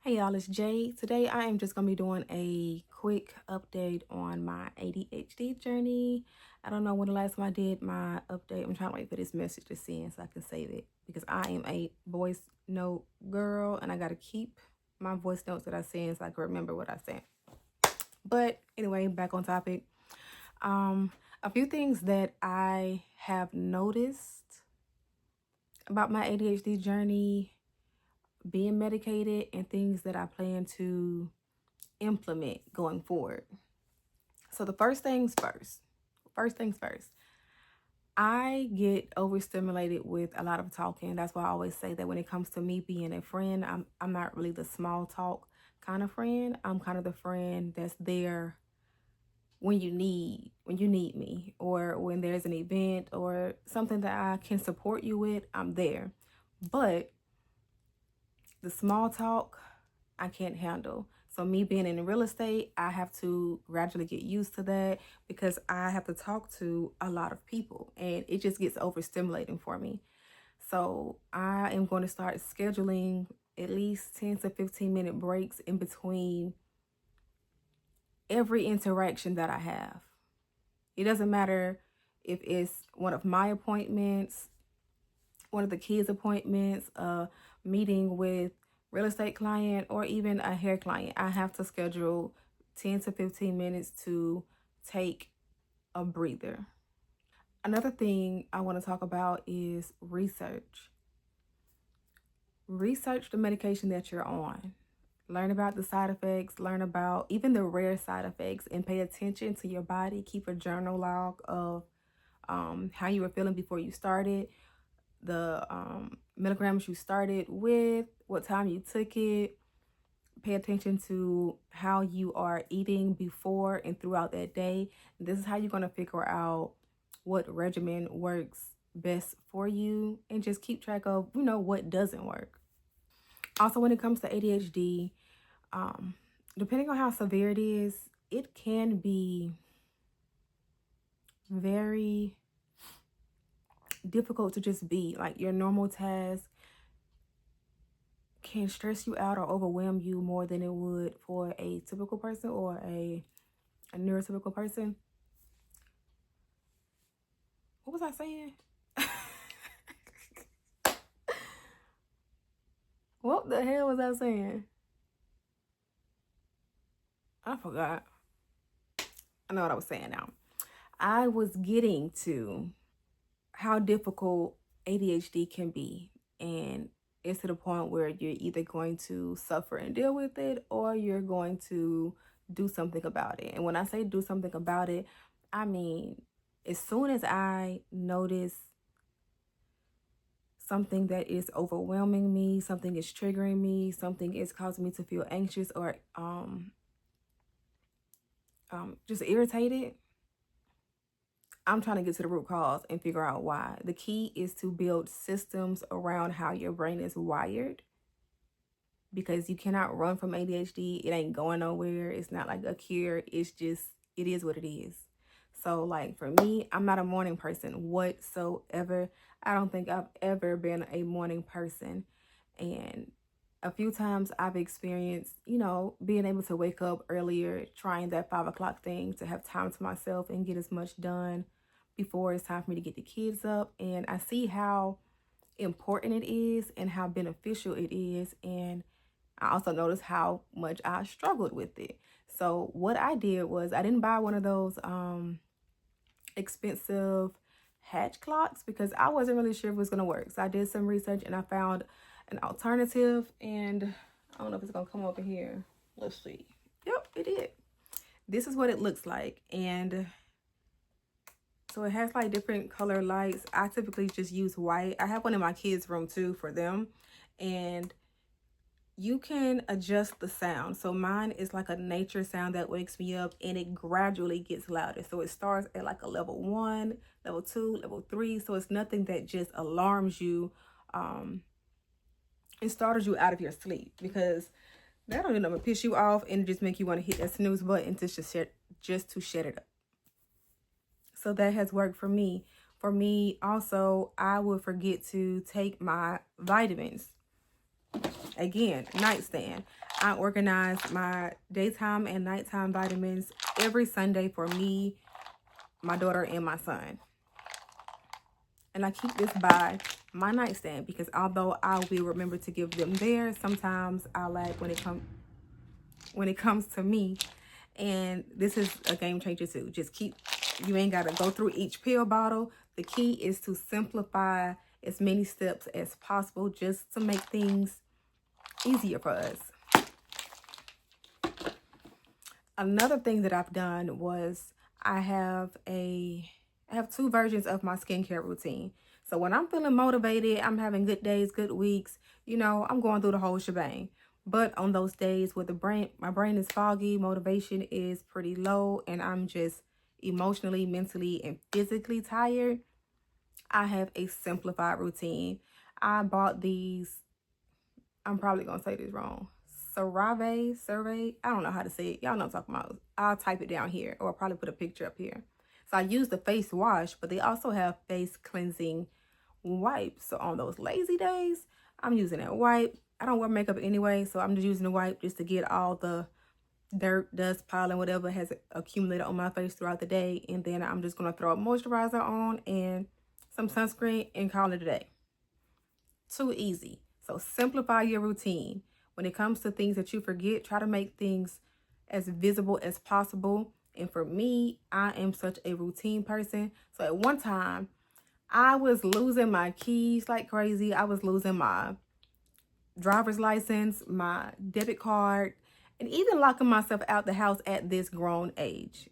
Hey y'all, it's Jay. Today I am just going to be doing a quick update on my ADHD journey. I don't know when the last time I did my update. I'm trying to wait for this message to send so I can save it because I am a voice note girl and I got to keep my voice notes that I send so I can remember what I said. But anyway, back on topic. A few things that I have noticed about my ADHD journey, being medicated, and things that I plan to implement going forward. So the first things first, I get overstimulated with a lot of talking. That's why I always say that when it comes to me being a friend, I'm not really the small talk kind of friend. I'm kind of the friend that's there when you need me, or when there's an event or something that I can support you with, I'm there. But the small talk, I can't handle. So me being in real estate, I have to gradually get used to that because I have to talk to a lot of people and it just gets overstimulating for me. So I am going to start scheduling at least 10 to 15-minute breaks in between every interaction that I have. It doesn't matter if it's one of my appointments, one of the kids' appointments, a meeting with real estate client, or even a hair client. I have to schedule 10 to 15 minutes to take a breather. Another thing I want to talk about is research. Research the medication that you're on. Learn about the side effects, learn about even the rare side effects, and pay attention to your body. Keep a journal log of how you were feeling before you started, the milligrams you started with, what time you took it. Pay attention to how you are eating before and throughout that day. This is how you're going to figure out what regimen works best for you, and just keep track of, what doesn't work. Also, when it comes to ADHD, depending on how severe it is, it can be very difficult to just be. Like, your normal task can stress you out or overwhelm you more than it would for a typical person or a neurotypical person. What was I saying? What the hell was I saying? I forgot. I know what I was saying now. I was getting to how difficult ADHD can be, and it's to the point where you're either going to suffer and deal with it, or you're going to do something about it. And when I say do something about it, I mean, as soon as I notice something that is overwhelming me, something is triggering me, something is causing me to feel anxious or just irritated, I'm trying to get to the root cause and figure out why. The key is to build systems around how your brain is wired, because you cannot run from ADHD. It ain't going nowhere. It's not like a cure. It's just, it is what it is. So like for me, I'm not a morning person whatsoever. I don't think I've ever been a morning person. And a few times I've experienced, being able to wake up earlier, trying that 5 o'clock thing to have time to myself and get as much done before it's time for me to get the kids up. And I see how important it is and how beneficial it is. And I also noticed how much I struggled with it. So what I did was I didn't buy one of those expensive hatch clocks because I wasn't really sure if it was going to work. So I did some research and I found an alternative, and I don't know if it's going to come over here. Let's see. Yep, it did. This is what it looks like. And so it has like different color lights. I typically just use white. I have one in my kids' room too for them. And you can adjust the sound. So mine is like a nature sound that wakes me up, and it gradually gets louder. So it starts at like a level 1, level 2, level 3. So it's nothing that just alarms you and startles you out of your sleep, because that don't even piss you off and just make you want to hit that snooze button to just to shut it up. So that has worked for me. For me also, I would forget to take my vitamins. Again, nightstand. I organize my daytime and nighttime vitamins every Sunday for me, my daughter, and my son. And I keep this by my nightstand because although I will remember to give them there, sometimes I lag when it comes to me. And this is a game changer too. Just keep, you ain't got to go through each pill bottle. The key is to simplify as many steps as possible just to make things easier for us. Another thing that I've done was I have two versions of my skincare routine. So when I'm feeling motivated, I'm having good days, good weeks, you know, I'm going through the whole shebang. But on those days where my brain is foggy, motivation is pretty low, and I'm just emotionally, mentally, and physically tired, I have a simplified routine. I bought these, I'm probably going to say this wrong, survey. I don't know how to say it. Y'all know what I'm talking about. I'll type it down here, or I'll probably put a picture up here. So I use the face wash, but they also have face cleansing wipes. So on those lazy days, I'm using that wipe. I don't wear makeup anyway, so I'm just using the wipe just to get all the dirt, dust, pollen, whatever has accumulated on my face throughout the day. And then I'm just going to throw a moisturizer on and some sunscreen and call it a day. Too easy. So simplify your routine. When it comes to things that you forget, try to make things as visible as possible. And for me, I am such a routine person. So at one time, I was losing my keys like crazy. I was losing my driver's license, my debit card, and even locking myself out the house at this grown age.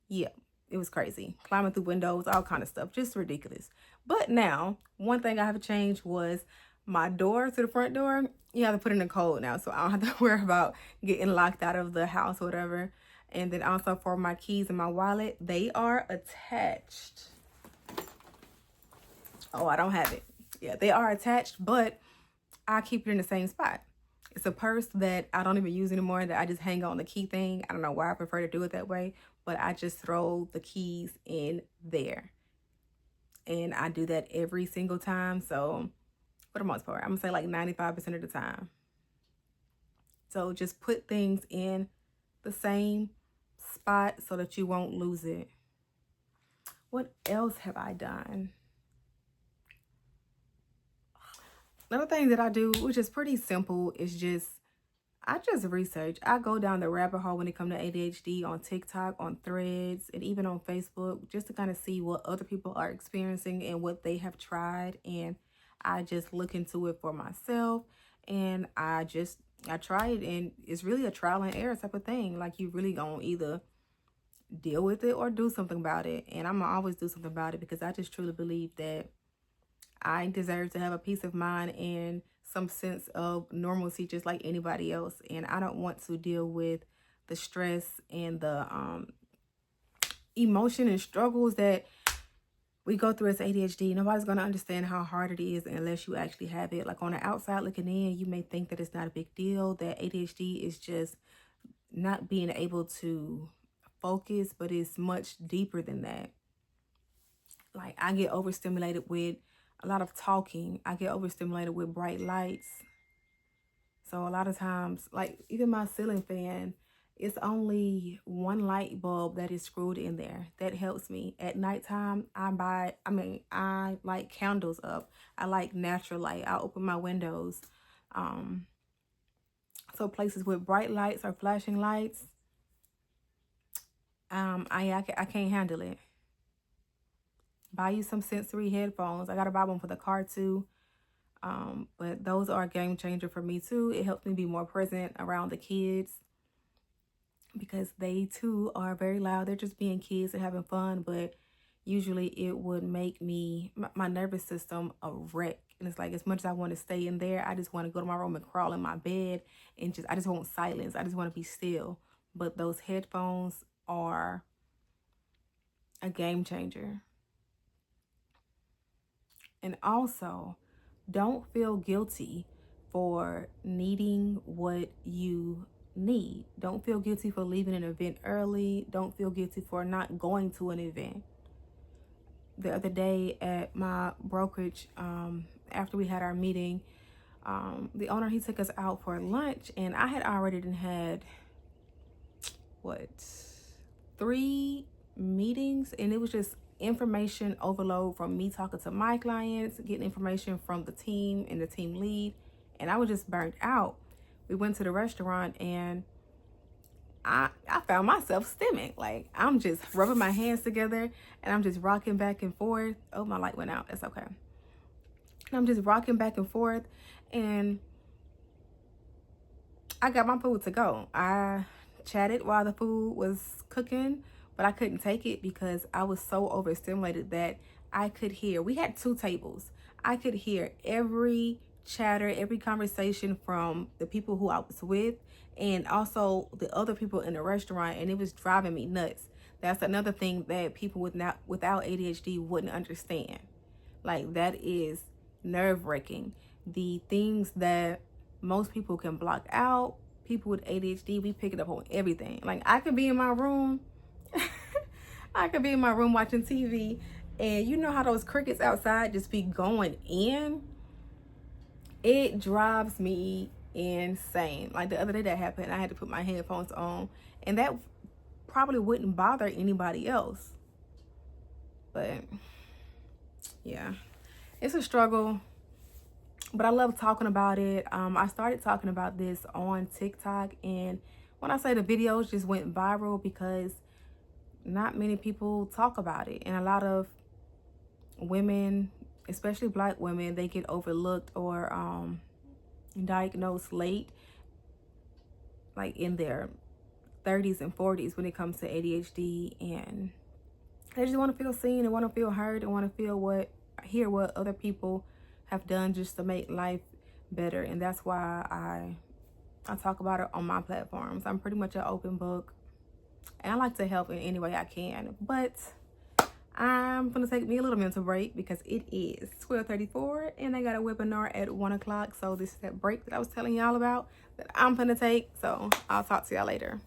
Yeah, it was crazy. Climbing through windows, all kind of stuff, just ridiculous. But now, one thing I have changed was my door to the front door. You have to put in a code now, so I don't have to worry about getting locked out of the house or whatever. And then also for my keys and my wallet, they are attached. Oh, I don't have it. Yeah, they are attached, but I keep it in the same spot. It's a purse that I don't even use anymore, that I just hang on the key thing. I don't know why I prefer to do it that way, but I just throw the keys in there. And I do that every single time. So for the most part, I'm gonna say like 95% of the time. So just put things in the same spot so that you won't lose it. What else have I done? Another thing that I do, which is pretty simple, is I just research. I go down the rabbit hole when it comes to ADHD on TikTok, on Threads, and even on Facebook, just to kind of see what other people are experiencing and what they have tried. And I just look into it for myself, and I try it, and it's really a trial and error type of thing. Like, you really gonna either deal with it or do something about it. And I'm gonna always do something about it because I just truly believe that I deserve to have a peace of mind and some sense of normalcy just like anybody else. And I don't want to deal with the stress and the emotion and struggles that we go through as ADHD. Nobody's going to understand how hard it is unless you actually have it. Like, on the outside looking in, you may think that it's not a big deal, that ADHD is just not being able to focus, but it's much deeper than that. Like, I get overstimulated with a lot of talking. I get overstimulated with bright lights. So a lot of times, like even my ceiling fan, it's only one light bulb that is screwed in there. That helps me. At nighttime, I light candles up. I like natural light. I open my windows. So places with bright lights or flashing lights, I can't handle it. Buy you some sensory headphones. I gotta buy one for the car too. But those are a game changer for me too. It helps me be more present around the kids because they too are very loud. They're just being kids and having fun, but usually it would make my nervous system a wreck. And it's like, as much as I want to stay in there, I just want to go to my room and crawl in my bed and I just want silence. I just want to be still. But those headphones are a game changer. And also, don't feel guilty for needing what you need. Don't feel guilty for leaving an event early. Don't feel guilty for not going to an event. The other day at my brokerage, after we had our meeting, The owner, he took us out for lunch, and I had already had what, 3 meetings, and it was just information overload from me talking to my clients, getting information from the team and the team lead, and I was just burnt out. We went to the restaurant, and I found myself stimming. Like, I'm just rubbing my hands together and I'm just rocking back and forth. Oh, my light went out. That's okay. And I'm just rocking back and forth, and I got my food to go. I chatted while the food was cooking, but I couldn't take it because I was so overstimulated that I could hear. We had 2 tables. I could hear every chatter, every conversation from the people who I was with, and also the other people in the restaurant, and it was driving me nuts. That's another thing that people without ADHD wouldn't understand. Like, that is nerve-wracking. The things that most people can block out, people with ADHD, we pick it up on everything. Like, I could be in my room, I could be in my room watching TV, and you know how those crickets outside just be going in? It drives me insane. Like, the other day that happened, I had to put my headphones on, and that probably wouldn't bother anybody else. But yeah, it's a struggle, but I love talking about it. I started talking about this on TikTok, and when I say the videos just went viral because not many people talk about it, and a lot of women, especially Black women, they get overlooked or diagnosed late, like in their 30s and 40s, when it comes to ADHD, and they just want to feel seen and want to feel heard and want to hear what other people have done just to make life better. And that's why I talk about it on my platforms. I'm pretty much an open book, and I like to help in any way I can. But I'm gonna take me a little mental break because it is 12:34 and I got a webinar at 1 o'clock. So this is that break that I was telling y'all about that I'm gonna take. So I'll talk to y'all later.